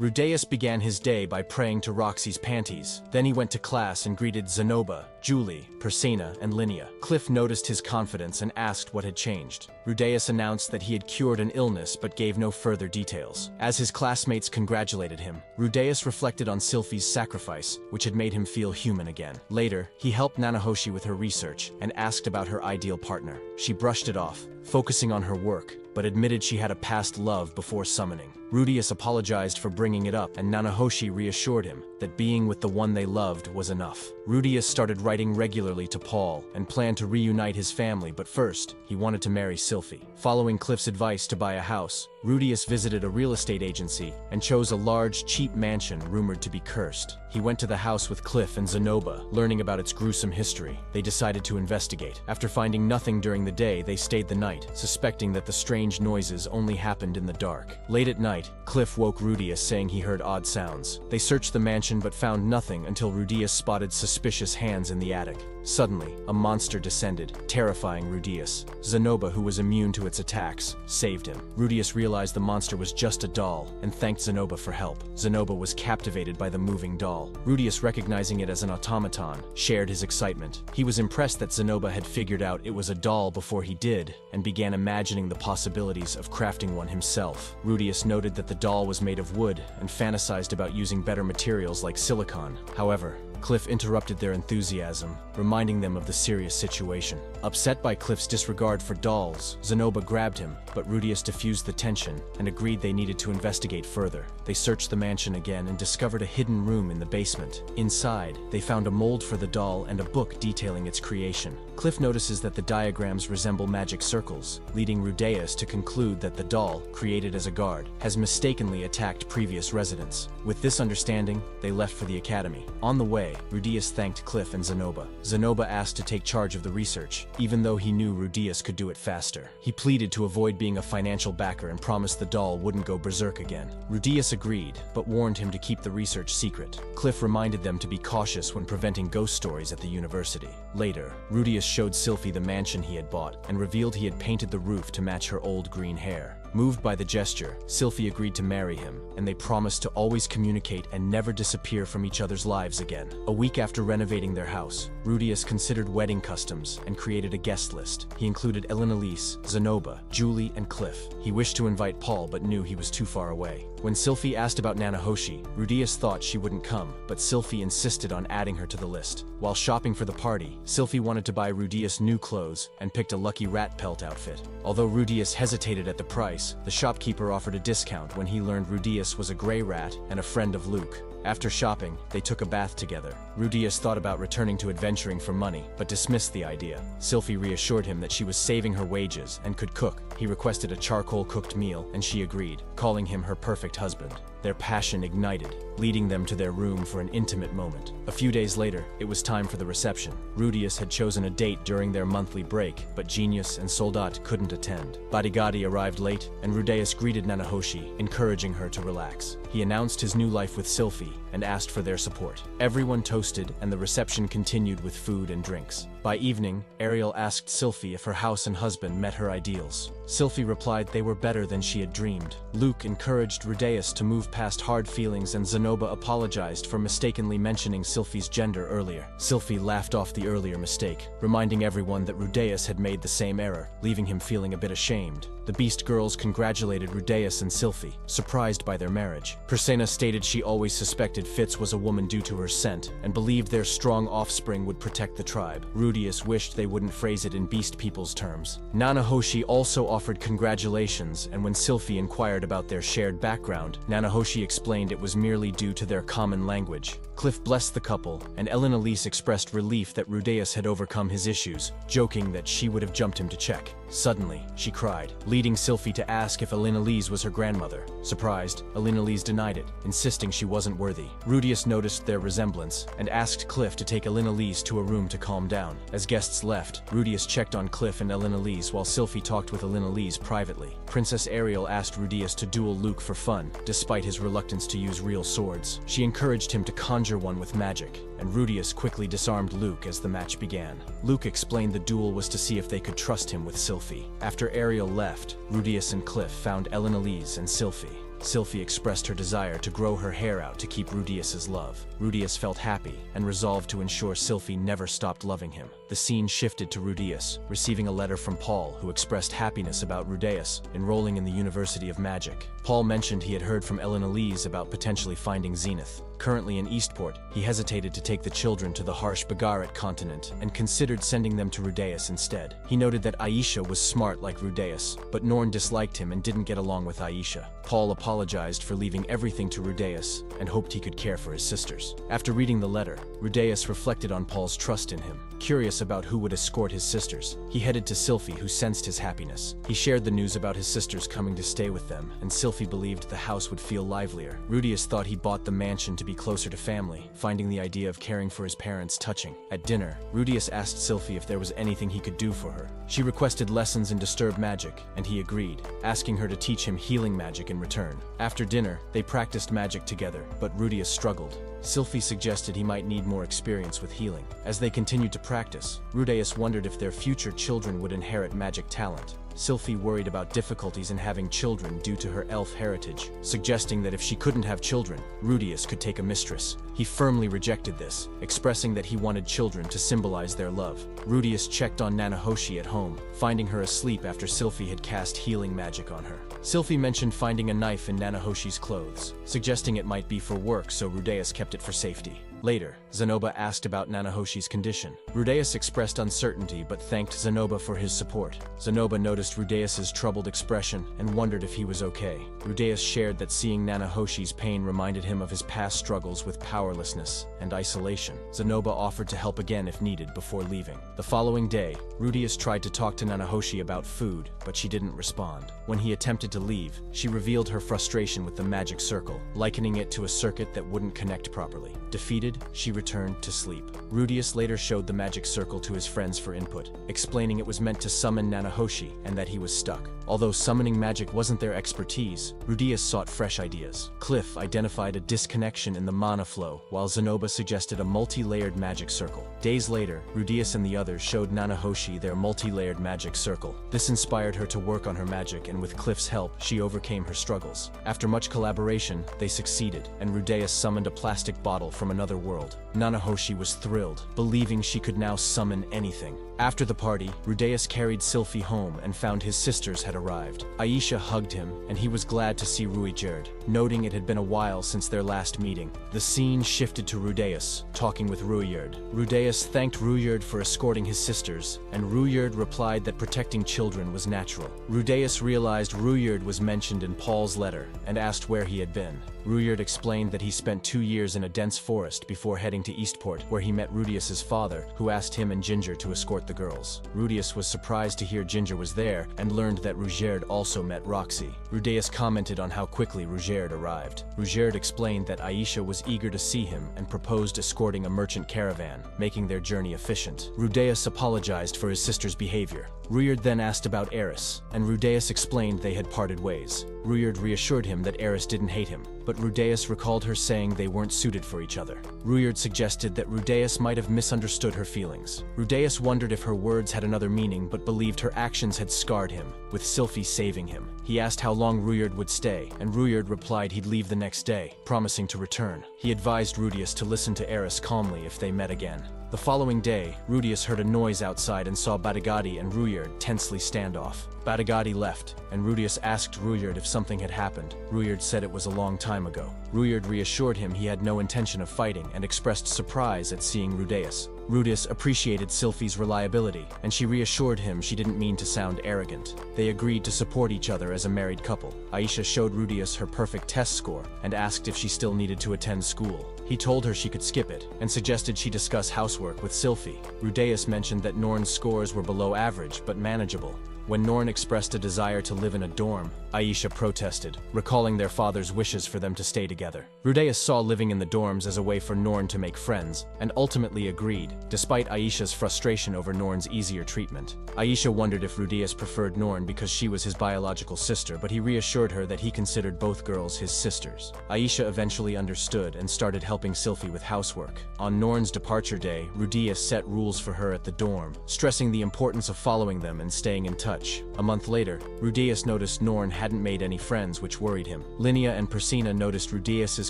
Rudeus began his day by praying to Roxy's panties. Then he went to class and greeted Zenoba, Julie, Persena, and Linnea. Cliff noticed his confidence and asked what had changed. Rudeus announced that he had cured an illness but gave no further details. As his classmates congratulated him, Rudeus reflected on Sylphie's sacrifice, which had made him feel human again. Later, he helped Nanahoshi with her research and asked about her ideal partner. She brushed it off, focusing on her work, but admitted she had a past love before summoning. Rudeus apologized for bringing it up, and Nanahoshi reassured him that being with the one they loved was enough. Rudeus started writing regularly to Paul and planned to reunite his family, but first, he wanted to marry Sylphie. Following Cliff's advice to buy a house, Rudeus visited a real estate agency and chose a large, cheap mansion rumored to be cursed. He went to the house with Cliff and Zenoba, learning about its gruesome history. They decided to investigate. After finding nothing during the day, they stayed the night, suspecting that the strange noises only happened in the dark. Late at night, Cliff woke Rudeus saying he heard odd sounds. They searched the mansion but found nothing until Rudeus spotted suspicious hands in the attic. Suddenly, a monster descended, terrifying Rudeus. Zenoba, who was immune to its attacks, saved him. Rudeus realized the monster was just a doll and thanked Zenoba for help. Zenoba was captivated by the moving doll. Rudeus, recognizing it as an automaton, shared his excitement. He was impressed that Zenoba had figured out it was a doll before he did, and began imagining the possibilities of crafting one himself. Rudeus noted that the doll was made of wood and fantasized about using better materials like silicon. However, Cliff interrupted their enthusiasm, reminding them of the serious situation. Upset by Cliff's disregard for dolls, Zenoba grabbed him, but Rudeus diffused the tension and agreed they needed to investigate further. They searched the mansion again and discovered a hidden room in the basement. Inside, they found a mold for the doll and a book detailing its creation. Cliff notices that the diagrams resemble magic circles, leading Rudeus to conclude that the doll, created as a guard, has mistakenly attacked previous residents. With this understanding, they left for the academy. On the way, Rudeus thanked Cliff and Zenoba. Zenoba asked to take charge of the research, even though he knew Rudeus could do it faster. He pleaded to avoid being a financial backer and promised the doll wouldn't go berserk again. Rudeus agreed, but warned him to keep the research secret. Cliff reminded them to be cautious when preventing ghost stories at the university. Later, Rudeus showed Sylphie the mansion he had bought and revealed he had painted the roof to match her old green hair. Moved by the gesture, Sylphie agreed to marry him, and they promised to always communicate and never disappear from each other's lives again. A week after renovating their house, Rudeus considered wedding customs and created a guest list. He included Elise, Zenoba, Julie, and Cliff. He wished to invite Paul but knew he was too far away. When Sylphie asked about Nanahoshi, Rudeus thought she wouldn't come, but Sylphie insisted on adding her to the list. While shopping for the party, Sylphie wanted to buy Rudeus new clothes and picked a lucky rat pelt outfit. Although Rudeus hesitated at the price, the shopkeeper offered a discount when he learned Rudeus was a gray rat and a friend of Luke. After shopping, they took a bath together. Rudeus thought about returning to adventuring for money, but dismissed the idea. Sylphie reassured him that she was saving her wages and could cook. He requested a charcoal-cooked meal, and she agreed, calling him her perfect husband. Their passion ignited, leading them to their room for an intimate moment. A few days later, it was time for the reception. Rudeus had chosen a date during their monthly break, but Genius and Soldat couldn't attend. Badigadi arrived late, and Rudeus greeted Nanahoshi, encouraging her to relax. He announced his new life with Sylphie and asked for their support. Everyone toasted, and the reception continued with food and drinks. By evening, Ariel asked Sylphie if her house and husband met her ideals. Sylphie replied they were better than she had dreamed. Luke encouraged Rudeus to move past hard feelings, and Zenoba apologized for mistakenly mentioning Sylphie's gender earlier. Sylphie laughed off the earlier mistake, reminding everyone that Rudeus had made the same error, leaving him feeling a bit ashamed. The Beast Girls congratulated Rudeus and Sylphie, surprised by their marriage. Persena stated she always suspected Fitz was a woman due to her scent, and believed their strong offspring would protect the tribe. Rudeus wished they wouldn't phrase it in beast people's terms. Nanahoshi also offered congratulations, and when Sylphie inquired about their shared background, Nanahoshi explained it was merely due to their common language. Cliff blessed the couple, and Elise expressed relief that Rudeus had overcome his issues, joking that she would have jumped him to check. Suddenly, she cried, leading Sylphie to ask if Elise was her grandmother. Surprised, Elise denied it, insisting she wasn't worthy. Rudeus noticed their resemblance, and asked Cliff to take Elise to a room to calm down. As guests left, Rudeus checked on Cliff and Elise while Sylphie talked with Elise privately. Princess Ariel asked Rudeus to duel Luke for fun, despite his reluctance to use real swords. She encouraged him to conjure one with magic, and Rudeus quickly disarmed Luke as the match began. Luke explained the duel was to see if they could trust him with Sylphie. After Ariel left, Rudeus and Cliff found Elise and Sylphie. Sylvie expressed her desire to grow her hair out to keep Rudeus's love. Rudeus felt happy and resolved to ensure Sylvie never stopped loving him. The scene shifted to Rudeus, receiving a letter from Paul, who expressed happiness about Rudeus enrolling in the University of Magic. Paul mentioned he had heard from Ellen Elise about potentially finding Zenith. Currently in Eastport, he hesitated to take the children to the harsh Bagarat continent and considered sending them to Rudeus instead. He noted that Aisha was smart like Rudeus, but Norn disliked him and didn't get along with Aisha. Paul apologized for leaving everything to Rudeus and hoped he could care for his sisters. After reading the letter, Rudeus reflected on Paul's trust in him. Curious about who would escort his sisters, he headed to Sylvie, who sensed his happiness. He shared the news about his sisters coming to stay with them, and Sylvie believed the house would feel livelier. Rudeus thought he bought the mansion to be closer to family, finding the idea of caring for his parents touching. At dinner, Rudeus asked Sylvie if there was anything he could do for her. She requested lessons in disturbed magic, and he agreed, asking her to teach him healing magic in return. After dinner, they practiced magic together, but Rudeus struggled. Sylvie suggested he might need more experience with healing. As they continued to practice, Rudeus wondered if their future children would inherit magic talent. Sylvie worried about difficulties in having children due to her elf heritage, suggesting that if she couldn't have children, Rudeus could take a mistress. He firmly rejected this, expressing that he wanted children to symbolize their love. Rudeus checked on Nanahoshi at home, finding her asleep after Sylvie had cast healing magic on her. Sylvie mentioned finding a knife in Nanahoshi's clothes, suggesting it might be for work, so Rudeus kept it for safety. Later, Zanoba asked about Nanahoshi's condition. Rudeus expressed uncertainty but thanked Zanoba for his support. Zanoba noticed Rudeus's troubled expression and wondered if he was okay. Rudeus shared that seeing Nanahoshi's pain reminded him of his past struggles with powerlessness and isolation. Zanoba offered to help again if needed before leaving. The following day, Rudeus tried to talk to Nanahoshi about food, but she didn't respond. When he attempted to leave, she revealed her frustration with the magic circle, likening it to a circuit that wouldn't connect properly. Defeated, she returned to sleep. Rudeus later showed the magic circle to his friends for input, explaining it was meant to summon Nanahoshi and that he was stuck. Although summoning magic wasn't their expertise, Rudeus sought fresh ideas. Cliff identified a disconnection in the mana flow, while Zanoba suggested a multi-layered magic circle. Days later, Rudeus and the others showed Nanahoshi their multi-layered magic circle. This inspired her to work on her magic, and with Cliff's help, she overcame her struggles. After much collaboration, they succeeded, and Rudeus summoned a plastic bottle from another world. Nanahoshi was thrilled, believing she could now summon anything. After the party, Rudeus carried Sylvie home and found his sisters had arrived. Aisha hugged him, and he was glad to see Ruijerd, noting it had been a while since their last meeting. The scene shifted to Rudeus, talking with Ruijerd. Rudeus thanked Ruijerd for escorting his sisters, and Ruijerd replied that protecting children was natural. Rudeus realized Ruijerd was mentioned in Paul's letter, and asked where he had been. Ruijerd explained that he spent 2 years in a dense forest before heading to Eastport, where he met Rudeus's father, who asked him and Ginger to escort the girls. Rudeus was surprised to hear Ginger was there, and learned that Ruijerd also met Roxy. Rudeus commented on how quickly Ruijerd arrived. Ruijerd explained that Aisha was eager to see him and proposed escorting a merchant caravan, making their journey efficient. Rudeus apologized for his sister's behavior. Ruijerd then asked about Eris, and Rudeus explained they had parted ways. Ruijerd reassured him that Eris didn't hate him, but Rudeus recalled her saying they weren't suited for each other. Ruijerd suggested that Rudeus might have misunderstood her feelings. Rudeus wondered if her words had another meaning, but believed her actions had scarred him, with Sylvie saving him. He asked how long Ruijerd would stay, and Ruijerd replied he'd leave the next day, promising to return. He advised Rudeus to listen to Eris calmly if they met again. The following day, Rudeus heard a noise outside and saw Batagati and Ruijerd tensely stand off. Batagati left, and Rudeus asked Ruijerd if something had happened. Ruijerd said it was a long time ago. Ruijerd reassured him he had no intention of fighting and expressed surprise at seeing Rudeus. Rudeus appreciated Sylvie's reliability, and she reassured him she didn't mean to sound arrogant. They agreed to support each other as a married couple. Aisha showed Rudeus her perfect test score and asked if she still needed to attend school. He told her she could skip it, and suggested she discuss housework with Sylvie. Rudeus mentioned that Norn's scores were below average, but manageable. When Norn expressed a desire to live in a dorm, Aisha protested, recalling their father's wishes for them to stay together. Rudeus saw living in the dorms as a way for Norn to make friends, and ultimately agreed, despite Aisha's frustration over Norn's easier treatment. Aisha wondered if Rudeus preferred Norn because she was his biological sister, but he reassured her that he considered both girls his sisters. Aisha eventually understood and started helping Sylvie with housework. On Norn's departure day, Rudeus set rules for her at the dorm, stressing the importance of following them and staying in touch. touch. A month later, Rudeus noticed Norn hadn't made any friends, which worried him. Linnea and Persina noticed Rudeus's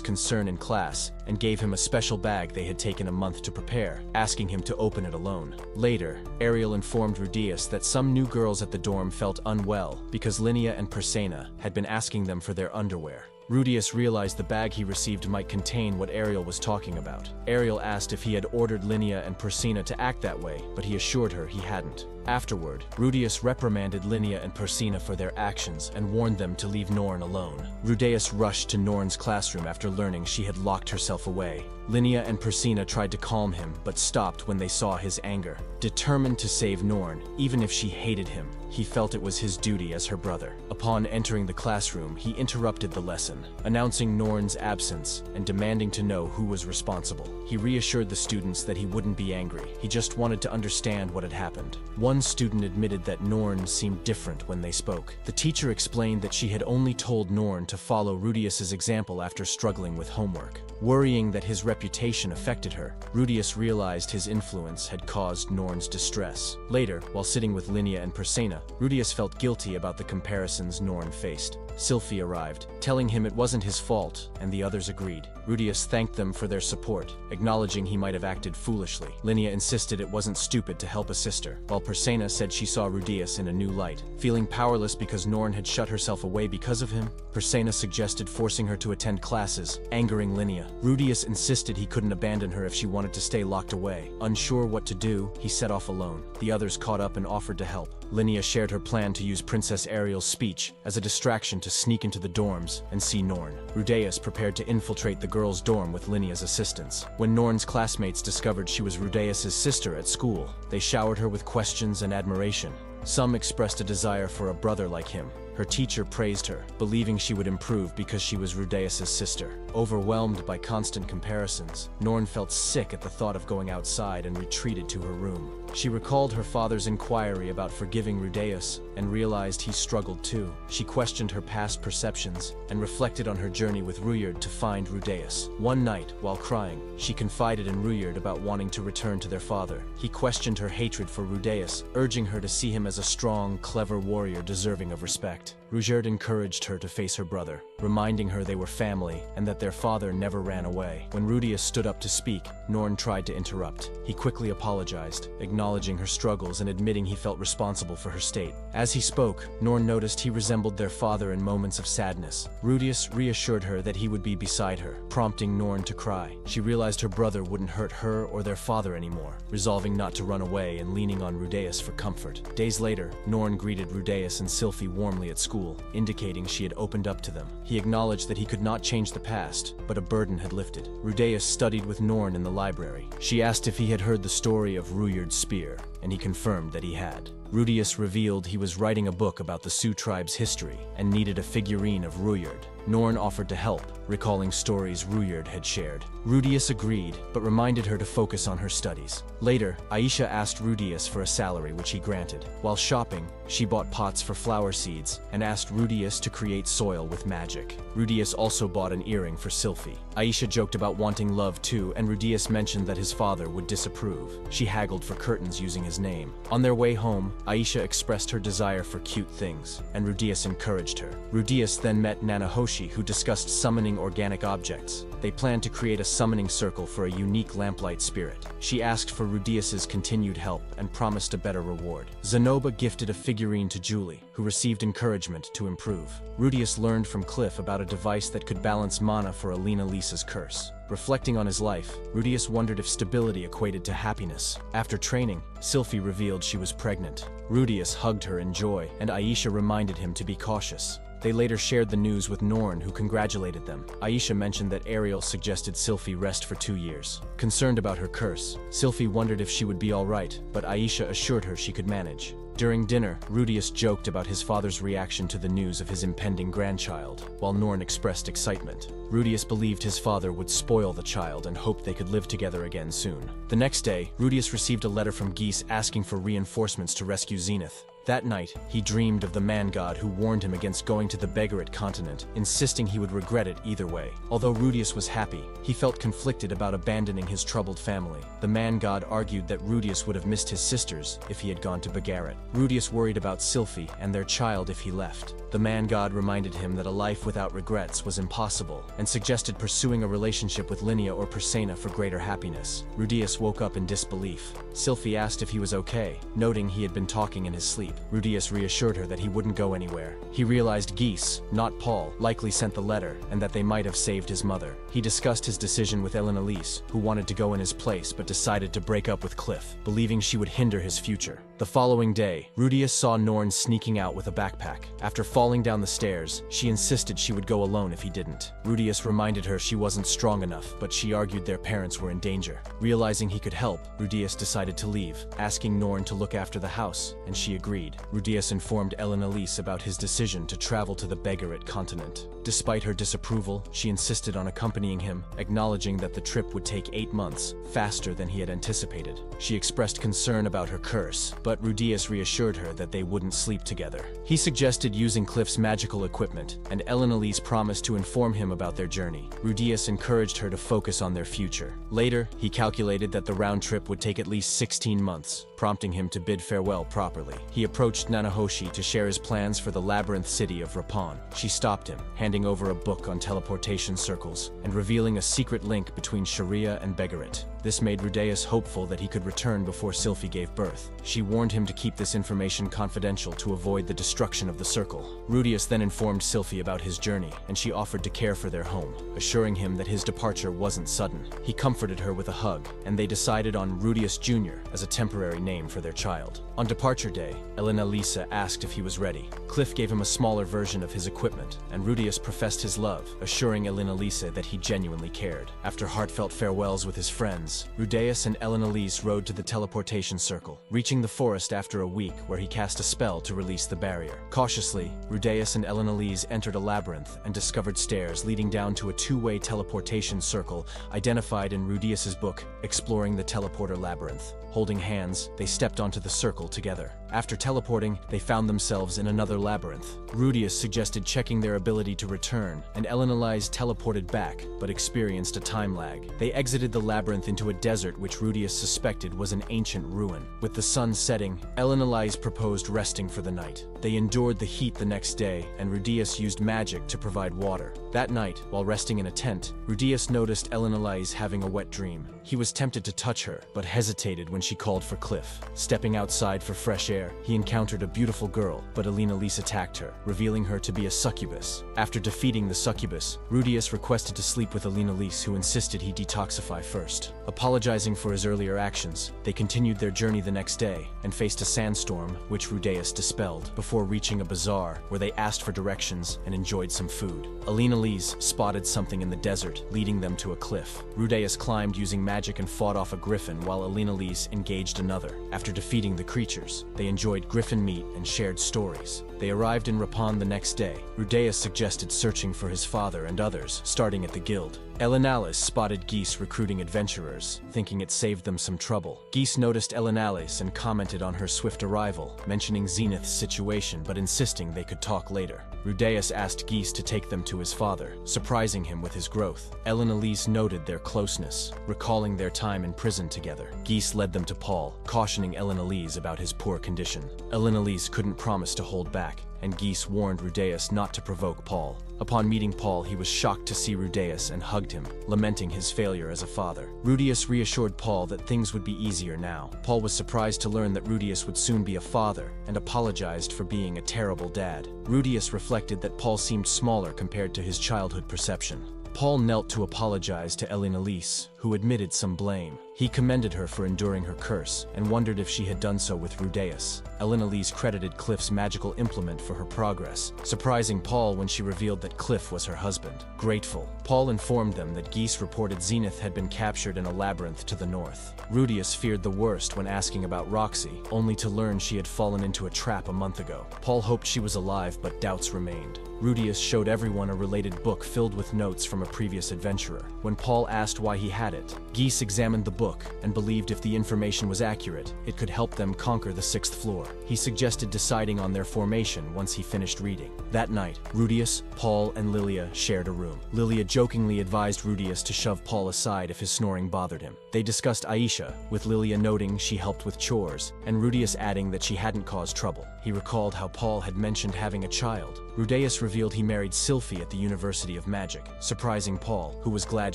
concern in class and gave him a special bag they had taken a month to prepare, asking him to open it alone. Later, Ariel informed Rudeus that some new girls at the dorm felt unwell because Linnea and Persina had been asking them for their underwear. Rudeus realized the bag he received might contain what Ariel was talking about. Ariel asked if he had ordered Linnea and Persina to act that way, but he assured her he hadn't. Afterward, Rudeus reprimanded Linnea and Persina for their actions and warned them to leave Norn alone. Rudeus rushed to Norn's classroom after learning she had locked herself away. Linnea and Persina tried to calm him, but stopped when they saw his anger. Determined to save Norn, even if she hated him, he felt it was his duty as her brother. Upon entering the classroom, he interrupted the lesson, announcing Norn's absence and demanding to know who was responsible. He reassured the students that he wouldn't be angry. He just wanted to understand what had happened. One student admitted that Norn seemed different when they spoke. The teacher explained that she had only told Norn to follow Rudeus's example after struggling with homework. Worrying that his reputation affected her, Rudeus realized his influence had caused Norn's distress. Later, while sitting with Linnea and Persina, Rudeus felt guilty about the comparisons Norn faced. Sylphie arrived, telling him it wasn't his fault, and the others agreed. Rudeus thanked them for their support, acknowledging he might have acted foolishly. Linnea insisted it wasn't stupid to help a sister, while Persina said she saw Rudeus in a new light. Feeling powerless because Norn had shut herself away because of him, Persina suggested forcing her to attend classes, angering Linnea. Rudeus insisted he couldn't abandon her if she wanted to stay locked away. Unsure what to do, he set off alone. The others caught up and offered to help. Linnea shared her plan to use Princess Ariel's speech as a distraction to sneak into the dorms and see Norn. Rudeus prepared to infiltrate the girls' dorm with Linnea's assistance. When Norn's classmates discovered she was Rudeus's sister at school, they showered her with questions and admiration. Some expressed a desire for a brother like him. Her teacher praised her, believing she would improve because she was Rudeus's sister. Overwhelmed by constant comparisons, Norn felt sick at the thought of going outside and retreated to her room. She recalled her father's inquiry about forgiving Rudeus and realized he struggled too. She questioned her past perceptions and reflected on her journey with Rudeus to find Rudeus. One night, while crying, she confided in Rudeus about wanting to return to their father. He questioned her hatred for Rudeus, urging her to see him as a strong, clever warrior deserving of respect. Rudeus encouraged her to face her brother, reminding her they were family and that their father never ran away. When Rudeus stood up to speak, Norn tried to interrupt. He quickly apologized, acknowledging her struggles and admitting he felt responsible for her state. As he spoke, Norn noticed he resembled their father in moments of sadness. Rudeus reassured her that he would be beside her, prompting Norn to cry. She realized her brother wouldn't hurt her or their father anymore, resolving not to run away and leaning on Rudeus for comfort. Days later, Norn greeted Rudeus and Sylphie warmly at school, indicating she had opened up to them. He acknowledged that he could not change the past, but a burden had lifted. Rudeus studied with Norn in the library. She asked if he had heard the story of Rudeus's spear, and he confirmed that he had. Rudeus revealed he was writing a book about the Sioux tribe's history and needed a figurine of Rudeus. Norn offered to help, recalling stories Rudeus had shared. Rudeus agreed, but reminded her to focus on her studies. Later, Aisha asked Rudeus for a salary, which he granted. While shopping, she bought pots for flower seeds and asked Rudeus to create soil with magic. Rudeus also bought an earring for Sylphie. Aisha joked about wanting love too, and Rudeus mentioned that his father would disapprove. She haggled for curtains using his name. On their way home, Aisha expressed her desire for cute things, and Rudeus encouraged her. Rudeus then met Nanahoshi, who discussed summoning organic objects. They planned to create a summoning circle for a unique lamplight spirit. She asked for Rudeus's continued help and promised a better reward. Zenoba gifted a figurine to Julie, who received encouragement to improve. Rudeus learned from Cliff about a device that could balance mana for Alina Lisa's curse. Reflecting on his life, Rudeus wondered if stability equated to happiness. After training, Sylphie revealed she was pregnant. Rudeus hugged her in joy, and Aisha reminded him to be cautious. They later shared the news with Norn, who congratulated them. Aisha mentioned that Ariel suggested Sylphie rest for 2 years. Concerned about her curse, Sylphie wondered if she would be all right, but Aisha assured her she could manage. During dinner, Rudeus joked about his father's reaction to the news of his impending grandchild, while Norn expressed excitement. Rudeus believed his father would spoil the child and hoped they could live together again soon. The next day, Rudeus received a letter from Geese asking for reinforcements to rescue Zenith. That night, he dreamed of the man-god who warned him against going to the Begarit continent, insisting he would regret it either way. Although Rudeus was happy, he felt conflicted about abandoning his troubled family. The man-god argued that Rudeus would have missed his sisters if he had gone to Begarit. Rudeus worried about Sylphie and their child if he left. The man-god reminded him that a life without regrets was impossible, and suggested pursuing a relationship with Linnea or Persena for greater happiness. Rudeus woke up in disbelief. Sylphie asked if he was okay, noting he had been talking in his sleep. Rudeus reassured her that he wouldn't go anywhere. He realized Geese, not Paul, likely sent the letter, and that they might have saved his mother. He discussed his decision with Elise, who wanted to go in his place but decided to break up with Cliff, believing she would hinder his future. The following day, Rudeus saw Norn sneaking out with a backpack. After falling down the stairs, she insisted she would go alone if he didn't. Rudeus reminded her she wasn't strong enough, but she argued their parents were in danger. Realizing he could help, Rudeus decided to leave, asking Norn to look after the house, and she agreed. Rudeus informed Elise about his decision to travel to the Begarit continent. Despite her disapproval, she insisted on accompanying him, acknowledging that the trip would take 8 months, faster than he had anticipated. She expressed concern about her curse, but Rudeus reassured her that they wouldn't sleep together. He suggested using Cliff's magical equipment, and Elise promised to inform him about their journey. Rudeus encouraged her to focus on their future. Later, he calculated that the round trip would take at least 16 months, prompting him to bid farewell properly. He approached Nanahoshi to share his plans for the labyrinth city of Rapon. She stopped him, handing over a book on teleportation circles, and revealing a secret link between Sharia and Begarit. This made Rudeus hopeful that he could return before Sylphie gave birth. She warned him to keep this information confidential to avoid the destruction of the circle. Rudeus then informed Sylphie about his journey, and she offered to care for their home, assuring him that his departure wasn't sudden. He comforted her with a hug, and they decided on Rudeus Jr. as a temporary name for their child. On departure day, Elise asked if he was ready. Cliff gave him a smaller version of his equipment, and Rudeus professed his love, assuring Elise that he genuinely cared. After heartfelt farewells with his friends, Rudeus and Elise rode to the teleportation circle, reaching the forest after a week where he cast a spell to release the barrier. Cautiously, Rudeus and Elise entered a labyrinth and discovered stairs leading down to a two-way teleportation circle identified in Rudeus's book, Exploring the Teleporter Labyrinth. Holding hands, they stepped onto the circle together. After teleporting, they found themselves in another labyrinth. Rudeus suggested checking their ability to return, and Elise teleported back, but experienced a time lag. They exited the labyrinth into a desert which Rudeus suspected was an ancient ruin. With the sun setting, Elise proposed resting for the night. They endured the heat the next day, and Rudeus used magic to provide water. That night, while resting in a tent, Rudeus noticed Elise having a wet dream. He was tempted to touch her, but hesitated when she called for Cliff. Stepping outside for fresh air, he encountered a beautiful girl, but Elise attacked her, revealing her to be a succubus. After defeating the succubus, Rudeus requested to sleep with Elise, who insisted he detoxify first. Apologizing for his earlier actions, they continued their journey the next day and faced a sandstorm, which Rudeus dispelled, before reaching a bazaar where they asked for directions and enjoyed some food. Elise spotted something in the desert, leading them to a cliff. Rudeus climbed using magic and fought off a griffin, while Elise engaged another. After defeating the creatures, they enjoyed griffin meat and shared stories. They arrived in Rapon the next day. Rudeus suggested searching for his father and others, starting at the guild. Elise spotted Geese recruiting adventurers, thinking it saved them some trouble. Geese noticed Elise and commented on her swift arrival, mentioning Zenith's situation but insisting they could talk later. Rudeus asked Geese to take them to his father, surprising him with his growth. Elise noted their closeness, recalling their time in prison together. Geese led them to Paul, cautioning Elise about his poor condition. Elise couldn't promise to hold back, and Geese warned Rudeus not to provoke Paul. Upon meeting Paul, he was shocked to see Rudeus and hugged him, lamenting his failure as a father. Rudeus reassured Paul that things would be easier now. Paul was surprised to learn that Rudeus would soon be a father, and apologized for being a terrible dad. Rudeus reflected that Paul seemed smaller compared to his childhood perception. Paul knelt to apologize to Elise, who admitted some blame. He commended her for enduring her curse, and wondered if she had done so with Rudeus. Elise credited Cliff's magical implement for her progress, surprising Paul when she revealed that Cliff was her husband. Grateful, Paul informed them that Geese reported Zenith had been captured in a labyrinth to the north. Rudeus feared the worst when asking about Roxy, only to learn she had fallen into a trap a month ago. Paul hoped she was alive, but doubts remained. Rudeus showed everyone a related book filled with notes from a previous adventurer. When Paul asked why he had it, Geese examined the book book and believed if the information was accurate, it could help them conquer the 6th floor. He suggested deciding on their formation once he finished reading. That night, Rudeus, Paul, and Lilia shared a room. Lilia jokingly advised Rudeus to shove Paul aside if his snoring bothered him. They discussed Aisha, with Lilia noting she helped with chores, and Rudeus adding that she hadn't caused trouble. He recalled how Paul had mentioned having a child. Rudeus revealed he married Sylphie at the University of Magic, surprising Paul, who was glad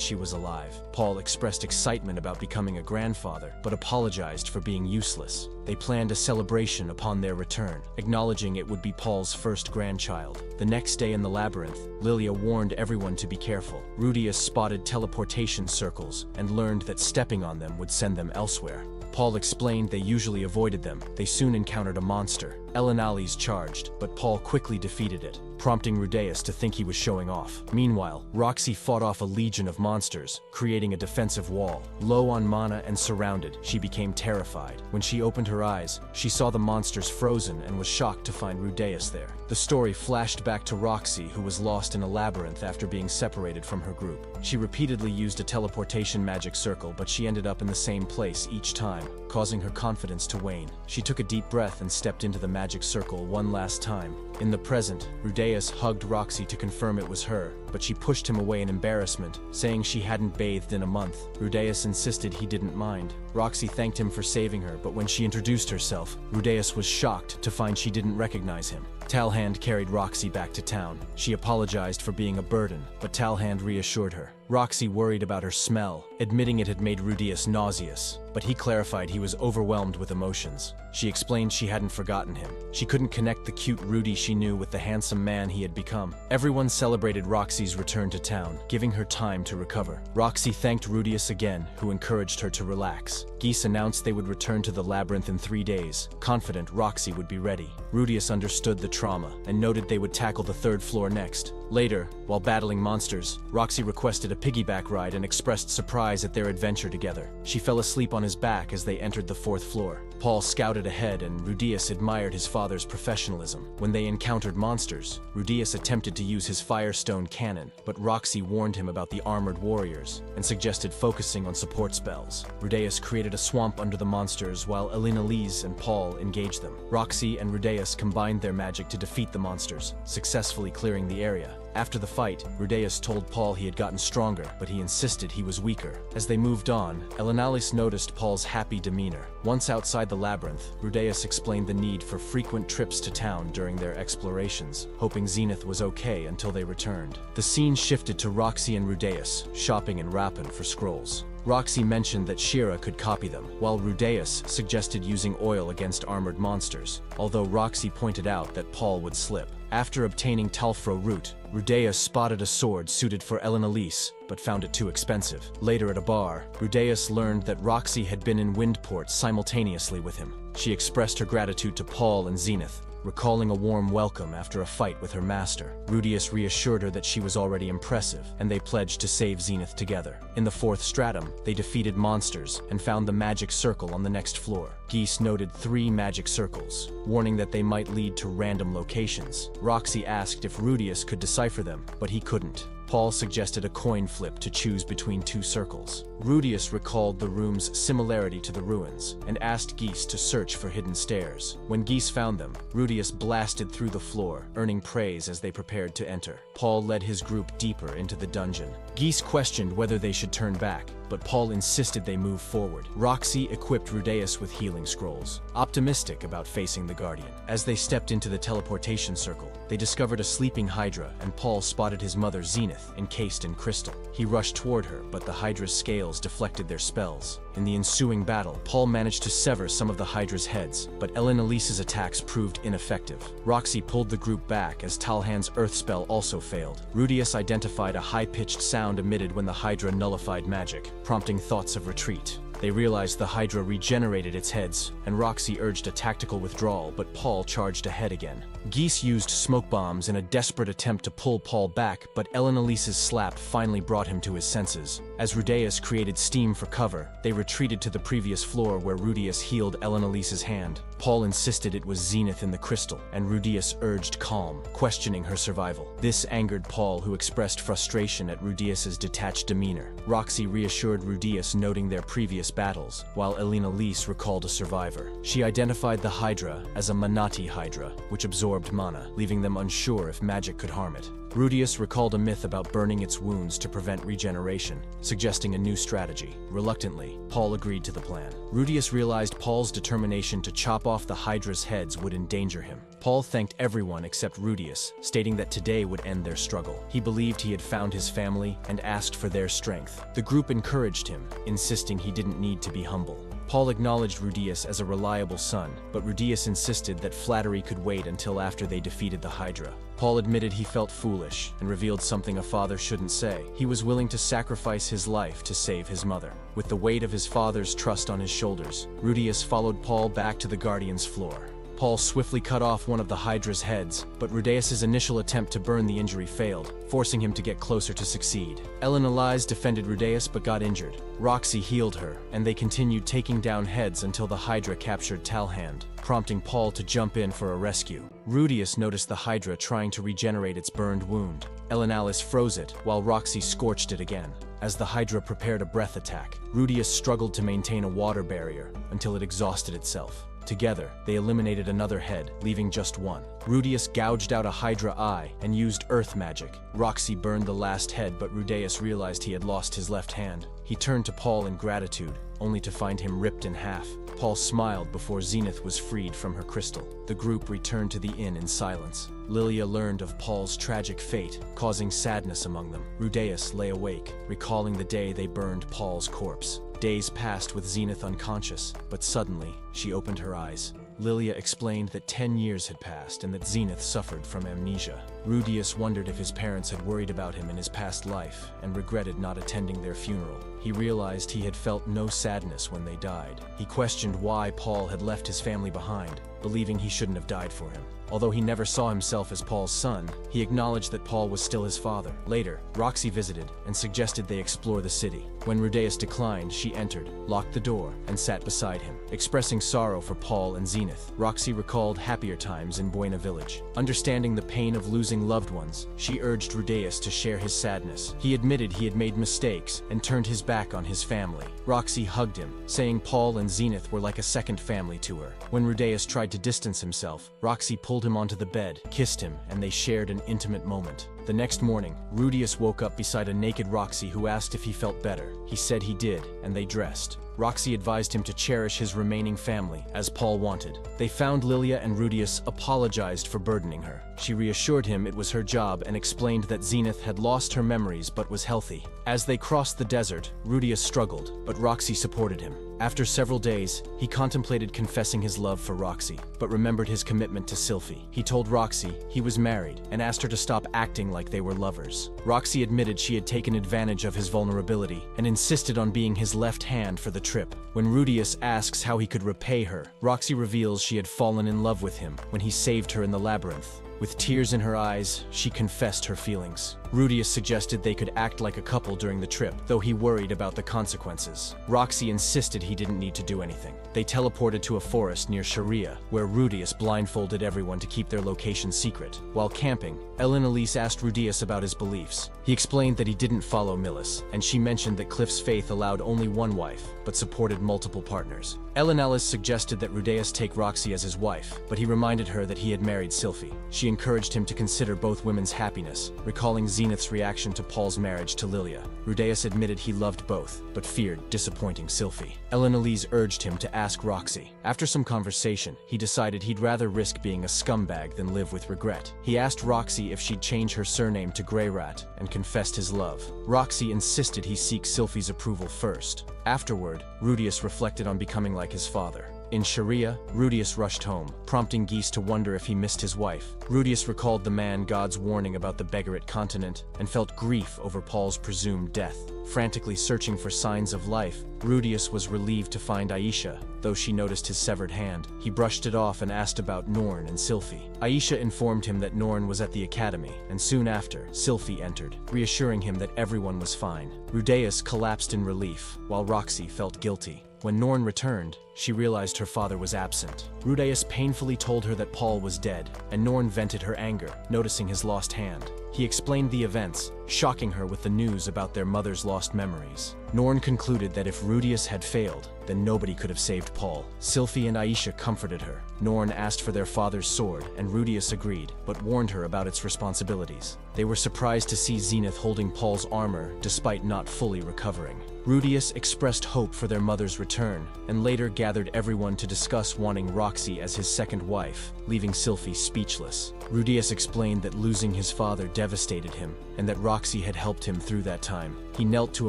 she was alive. Paul expressed excitement about becoming a grandfather, but apologized for being useless. They planned a celebration upon their return, acknowledging it would be Paul's first grandchild. The next day in the labyrinth, Lilia warned everyone to be careful. Rudeus spotted teleportation circles and learned that stepping on them would send them elsewhere. Paul explained they usually avoided them. They soon encountered a monster. Elenales charged, but Paul quickly defeated it, prompting Rudeus to think he was showing off. Meanwhile, Roxy fought off a legion of monsters, creating a defensive wall. Low on mana and surrounded, she became terrified. When she opened her eyes, she saw the monsters frozen and was shocked to find Rudeus there. The story flashed back to Roxy, who was lost in a labyrinth after being separated from her group. She repeatedly used a teleportation magic circle, but she ended up in the same place each time, causing her confidence to wane. She took a deep breath and stepped into the magic circle one last time. In the present, Rudeus hugged Roxy to confirm it was her, but she pushed him away in embarrassment, saying she hadn't bathed in a month. Rudeus insisted he didn't mind. Roxy thanked him for saving her, but when she introduced herself, Rudeus was shocked to find she didn't recognize him. Talhand carried Roxy back to town. She apologized for being a burden, but Talhand reassured her. Roxy worried about her smell, admitting it had made Rudeus nauseous, but he clarified he was overwhelmed with emotions. She explained she hadn't forgotten him. She couldn't connect the cute Rudy she knew with the handsome man he had become. Everyone celebrated Roxy's return to town, giving her time to recover. Roxy thanked Rudeus again, who encouraged her to relax. Geese announced they would return to the labyrinth in 3 days, confident Roxy would be ready. Rudeus understood the trauma and noted they would tackle the 3rd floor next. Later, while battling monsters, Roxy requested a piggyback ride and expressed surprise at their adventure together. She fell asleep on his back as they entered the 4th floor. Paul scouted ahead and Rudeus admired his father's professionalism. When they encountered monsters, Rudeus attempted to use his Firestone cannon, but Roxy warned him about the armored warriors and suggested focusing on support spells. Rudeus created a swamp under the monsters while Elenales and Paul engaged them. Roxy and Rudeus combined their magic to defeat the monsters, successfully clearing the area. After the fight, Rudeus told Paul he had gotten stronger, but he insisted he was weaker. As they moved on, Elenales noticed Paul's happy demeanor. Once outside the labyrinth, Rudeus explained the need for frequent trips to town during their explorations, hoping Zenith was okay until they returned. The scene shifted to Roxy and Rudeus, shopping in Rapin for scrolls. Roxy mentioned that Shira could copy them, while Rudeus suggested using oil against armored monsters, although Roxy pointed out that Paul would slip. After obtaining Talfro root, Rudeus spotted a sword suited for Elenales, but found it too expensive. Later at a bar, Rudeus learned that Roxy had been in Windport simultaneously with him. She expressed her gratitude to Paul and Zenith, recalling a warm welcome after a fight with her master. Rudeus reassured her that she was already impressive, and they pledged to save Zenith together. In the 4th stratum, they defeated monsters and found the magic circle on the next floor. Geese noted 3 magic circles, warning that they might lead to random locations. Roxy asked if Rudeus could decipher them, but he couldn't. Paul suggested a coin flip to choose between 2 circles. Rudeus recalled the room's similarity to the ruins and asked Geese to search for hidden stairs. When Geese found them, Rudeus blasted through the floor, earning praise as they prepared to enter. Paul led his group deeper into the dungeon. Geese questioned whether they should turn back, but Paul insisted they move forward. Roxy equipped Rudeus with healing scrolls, optimistic about facing the Guardian. As they stepped into the teleportation circle, they discovered a sleeping Hydra, and Paul spotted his mother Zenith, encased in crystal. He rushed toward her, but the Hydra's scales deflected their spells. In the ensuing battle, Paul managed to sever some of the Hydra's heads, but Elenales's attacks proved ineffective. Roxy pulled the group back as Talhand's earth spell also failed. Rudeus identified a high-pitched sound emitted when the Hydra nullified magic, prompting thoughts of retreat. They realized the Hydra regenerated its heads, and Roxy urged a tactical withdrawal, but Paul charged ahead again. Geese used smoke bombs in a desperate attempt to pull Paul back, but Elenales's slap finally brought him to his senses. As Rudeus created steam for cover, they retreated retreated to the previous floor where Rudeus healed Elise's hand. Paul insisted it was Zenith in the crystal, and Rudeus urged calm, questioning her survival. This angered Paul, who expressed frustration at Rudeus's detached demeanor. Roxy reassured Rudeus, noting their previous battles, while Elise recalled a survivor. She identified the Hydra as a Manati Hydra, which absorbed mana, leaving them unsure if magic could harm it. Rudeus recalled a myth about burning its wounds to prevent regeneration, suggesting a new strategy. Reluctantly, Paul agreed to the plan. Rudeus realized Paul's determination to chop off the Hydra's heads would endanger him. Paul thanked everyone except Rudeus, stating that today would end their struggle. He believed he had found his family and asked for their strength. The group encouraged him, insisting he didn't need to be humble. Paul acknowledged Rudeus as a reliable son, but Rudeus insisted that flattery could wait until after they defeated the Hydra. Paul admitted he felt foolish and revealed something a father shouldn't say. He was willing to sacrifice his life to save his mother. With the weight of his father's trust on his shoulders, Rudeus followed Paul back to the Guardian's floor. Paul swiftly cut off one of the Hydra's heads, but Rudeus's initial attempt to burn the injury failed, forcing him to get closer to succeed. Elise defended Rudeus but got injured. Roxy healed her, and they continued taking down heads until the Hydra captured Talhand, prompting Paul to jump in for a rescue. Rudeus noticed the Hydra trying to regenerate its burned wound. Elise froze it, while Roxy scorched it again. As the Hydra prepared a breath attack, Rudeus struggled to maintain a water barrier until it exhausted itself. Together, they eliminated another head, leaving just one. Rudeus gouged out a Hydra eye and used earth magic. Roxy burned the last head, but Rudeus realized he had lost his left hand. He turned to Paul in gratitude, only to find him ripped in half. Paul smiled before Zenith was freed from her crystal. The group returned to the inn in silence. Lilia learned of Paul's tragic fate, causing sadness among them. Rudeus lay awake, recalling the day they burned Paul's corpse. Days passed with Zenith unconscious, but suddenly, she opened her eyes. Lilia explained that 10 years had passed and that Zenith suffered from amnesia. Rudeus wondered if his parents had worried about him in his past life and regretted not attending their funeral. He realized he had felt no sadness when they died. He questioned why Paul had left his family behind, believing he shouldn't have died for him. Although he never saw himself as Paul's son, he acknowledged that Paul was still his father. Later, Roxy visited and suggested they explore the city. When Rudeus declined, she entered, locked the door, and sat beside him. Expressing sorrow for Paul and Zenith, Roxy recalled happier times in Buena Village. Understanding the pain of losing loved ones, she urged Rudeus to share his sadness. He admitted he had made mistakes and turned his back on his family. Roxy hugged him, saying Paul and Zenith were like a second family to her. When Rudeus tried to distance himself, Roxy pulled him onto the bed, kissed him, and they shared an intimate moment. The next morning, Rudeus woke up beside a naked Roxy who asked if he felt better. He said he did, and they dressed. Roxy advised him to cherish his remaining family, as Paul wanted. They found Lilia, and Rudeus apologized for burdening her. She reassured him it was her job and explained that Zenith had lost her memories but was healthy. As they crossed the desert, Rudeus struggled, but Roxy supported him. After several days, he contemplated confessing his love for Roxy, but remembered his commitment to Sylphie. He told Roxy he was married and asked her to stop acting like they were lovers. Roxy admitted she had taken advantage of his vulnerability and insisted on being his left hand for the trip. When Rudeus asks how he could repay her, Roxy reveals she had fallen in love with him when he saved her in the labyrinth. With tears in her eyes, she confessed her feelings. Rudeus suggested they could act like a couple during the trip, though he worried about the consequences. Roxy insisted he didn't need to do anything. They teleported to a forest near Sharia, where Rudeus blindfolded everyone to keep their location secret. While camping, Elise asked Rudeus about his beliefs. He explained that he didn't follow Millis, and she mentioned that Cliff's faith allowed only one wife, but supported multiple partners. Elise suggested that Rudeus take Roxy as his wife, but he reminded her that he had married Sylphie. She encouraged him to consider both women's happiness, recalling Zenith's reaction to Paul's marriage to Lilia. Rudeus admitted he loved both, but feared disappointing Sylphie. Elise urged him to ask Roxy. After some conversation, he decided he'd rather risk being a scumbag than live with regret. He asked Roxy if she'd change her surname to Greyrat and confessed his love. Roxy insisted he seek Sylphie's approval first. Afterward, Rudeus reflected on becoming like his father. In Sharia, Rudeus rushed home, prompting Geese to wonder if he missed his wife. Rudeus recalled the man God's warning about the Greyrat continent and felt grief over Paul's presumed death. Frantically searching for signs of life, Rudeus was relieved to find Aisha. Though she noticed his severed hand, he brushed it off and asked about Norn and Sylphie. Aisha informed him that Norn was at the academy, and soon after, Sylphie entered, reassuring him that everyone was fine. Rudeus collapsed in relief, while Roxy felt guilty. When Norn returned, she realized her father was absent. Rudeus painfully told her that Paul was dead, and Norn vented her anger, noticing his lost hand. He explained the events, shocking her with the news about their mother's lost memories. Norn concluded that if Rudeus had failed, then nobody could have saved Paul. Sylphie and Aisha comforted her. Norn asked for their father's sword, and Rudeus agreed, but warned her about its responsibilities. They were surprised to see Zenith holding Paul's armor, despite not fully recovering. Rudeus expressed hope for their mother's return, and later gathered everyone to discuss wanting Roxy as his second wife, leaving Sylphie speechless. Rudeus explained that losing his father devastated him, and that Roxy had helped him through that time. He knelt to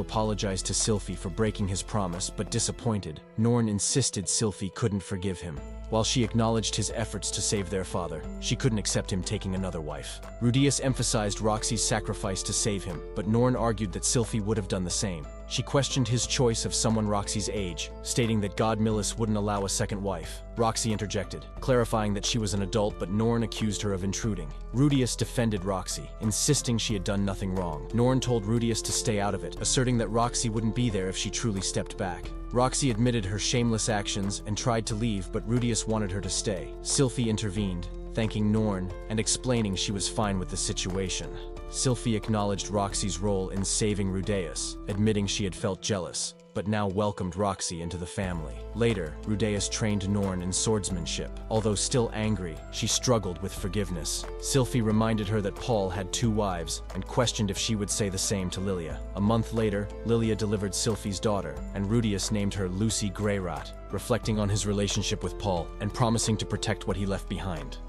apologize to Sylphie for breaking his promise, but disappointed, Norn insisted Sylphie couldn't forgive him. While she acknowledged his efforts to save their father, she couldn't accept him taking another wife. Rudeus emphasized Roxy's sacrifice to save him, but Norn argued that Sylphie would have done the same. She questioned his choice of someone Roxy's age, stating that God Millis wouldn't allow a second wife. Roxy interjected, clarifying that she was an adult, but Norn accused her of intruding. Rudeus defended Roxy, insisting she had done nothing wrong. Norn told Rudeus to stay out of it, asserting that Roxy wouldn't be there if she truly stepped back. Roxy admitted her shameless actions and tried to leave, but Rudeus wanted her to stay. Sylphie intervened, thanking Norn and explaining she was fine with the situation. Sylphie acknowledged Roxy's role in saving Rudeus, admitting she had felt jealous, but now welcomed Roxy into the family. Later, Rudeus trained Norn in swordsmanship. Although still angry, she struggled with forgiveness. Sylphie reminded her that Paul had 2 wives and questioned if she would say the same to Lilia. A month later, Lilia delivered Sylphie's daughter, and Rudeus named her Lucy Greyrat, reflecting on his relationship with Paul and promising to protect what he left behind.